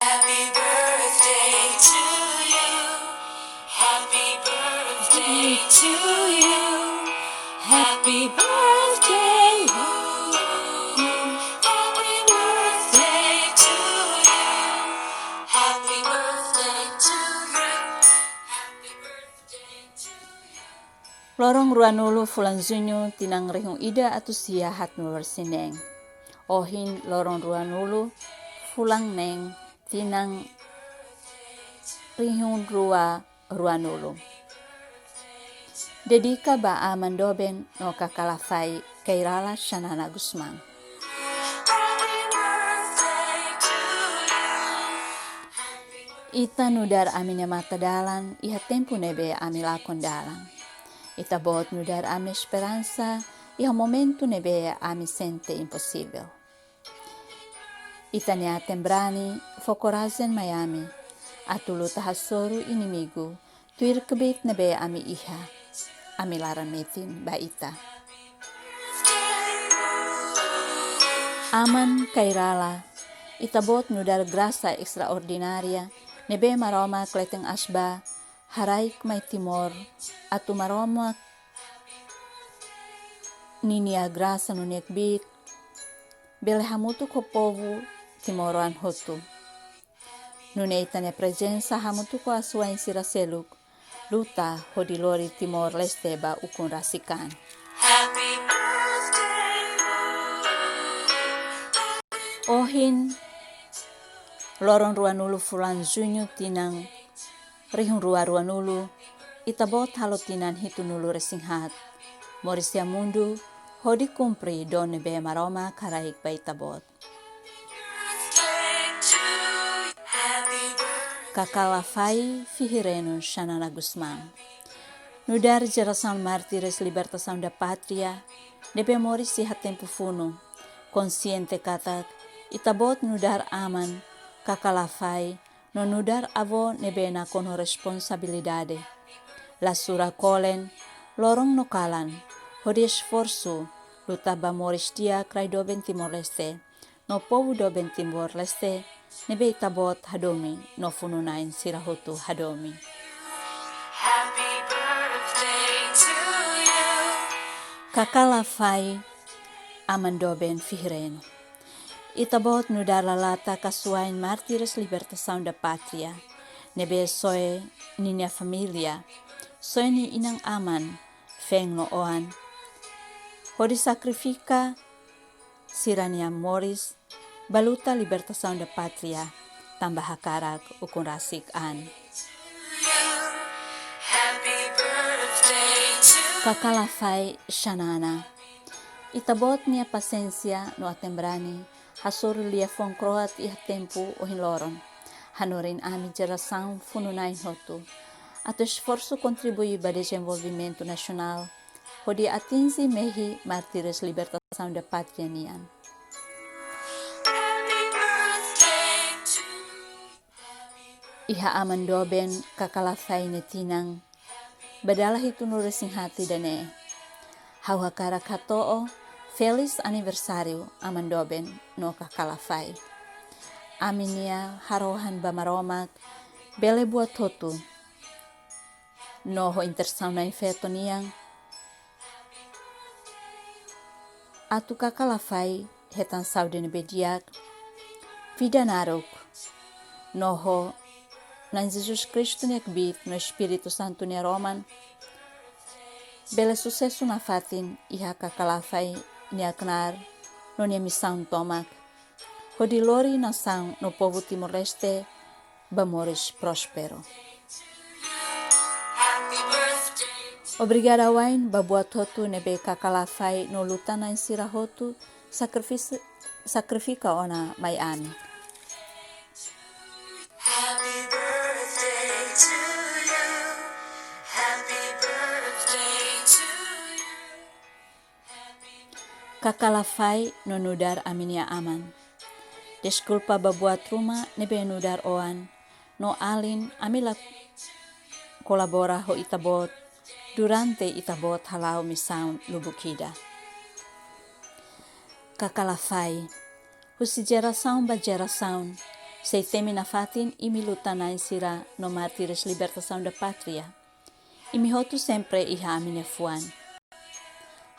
Happy birthday to you. Happy birthday to you. Happy birthday. Happy birthday to you. Happy birthday to you. Happy birthday to you. Lorong ruanulu fulan zunyu tinang rihung ida atu sia hat nular sineng. Ohin lorong ruanulu fulang neng tinang rihung ruanulu. Dedika ba aman doben no kakalafai kairala Shanana Guzman. Ita nudar aminya mata dalan, iha tempo nebe ami lakon dalan. Ita bot nudar ami esperança, iha momento nebe ami sente impossível. Ita nia tembrani, focorazen Miami, atulu tahasoru inimigo, tuir kebit nebe ami iha, ami larametin ba ita. Aman kairala, ita bot nudar grasa extraordinaria, nebe maroma kleteng asba, haraik mai timor, atu maroma ninia grasa nunek bit, bele hamutu ko povo timoroan hotu. Nuneita ne presença hamutu ko asuain siraseluk, luta hodilori Timor Leste ba ukun rasikan. Happy birthday. Ohin lorong ruanulu fulan zunyu tinang rihung ruanulu itabot halo tinan hitunulu resinghat. Morisia mundu hodi kumpri don nebe maroma karaik ba itabot. Kakalafai Fihireno Shanana Guzman. Nudar geração mártires libertação da pátria, nebe moris si hatempo funo, consciente katak, itabot nudar aman, kakalafai, no nudar avo nebe na kono responsabilidade. La sura kolen, lorong nokalan, hodi esforço, luta ba moris dia krai doben Timor Leste, no povo doben Timor Leste, nebe itabot hadomi, no fununain sirahutu hadomi. Happy birthday to you. Kakalafai amandoben Fihireno. Itabot nudar lalata kasuain martires libertação da pátria. Nebe soe ninia familia, soe ni inang aman, feng no oan. Hodi sacrifica sirania moris, baluta libertação da pátria, tambah hakarak ukun rasik an. Happy birthday to you. Kakalafai Shanana. Itabot niya pasensya no atembrani, hasur lia fong kroat iha tempo o hinloron. Hanorin ami geração fununain hotu. Ato esforço contribui para o desenvolvimento nacional, hodi atingi mehi martires libertação da pátria nian. Happy birthday to Iha amandoben kakalafai netinang, badalah itu nuresing hati dane. Hawakara katoo, feliz aniversário amandoben no kakalafai. Aminia harohan bamaromak, bele buat hotu. Noho intersaw na infeto niyang. Atu kakalafai hetan saudi ni bediak. Vida narok. Noho na Jesus Cristo ni akbit no Espírito Santo ni Roman. Bele sucesso na fatin iha kakalafai ni aknar no ni missão tomak. Hodilori nação no povo Timor-Leste bamores próspero. happy birthday. Obrigada wain babuat hotu nebe kakalafai no lutana in sirahotu sacrifica ona mai ami. Happy birthday to you. Happy birthday to you. Kakalafai no nudar aminia aman. Desculpa babuat rumah nebe nudar oan. No alin amila kolabora ho itabot. Durante itabot halau misau lubukida. Kakalafai. Husi geração ba geração. sei temi na fatin imi lutanai sira no martires libertação da pátria. Imi hotu sempre iha amine fuan.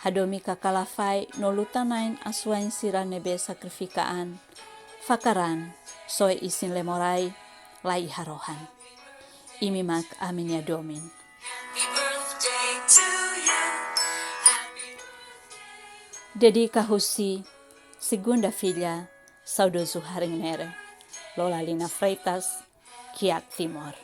Hadomi kakalafai no lutanain aswain sira nebe sakrifikaan. Fakaran, soe isin lemorai, lai harohan. Imi mak amin ya domin. Happy birthday to you. Happy Dedica Husi, segunda filha, saudoso Haring Nere, Lola Lina Freitas, Kiak Timor.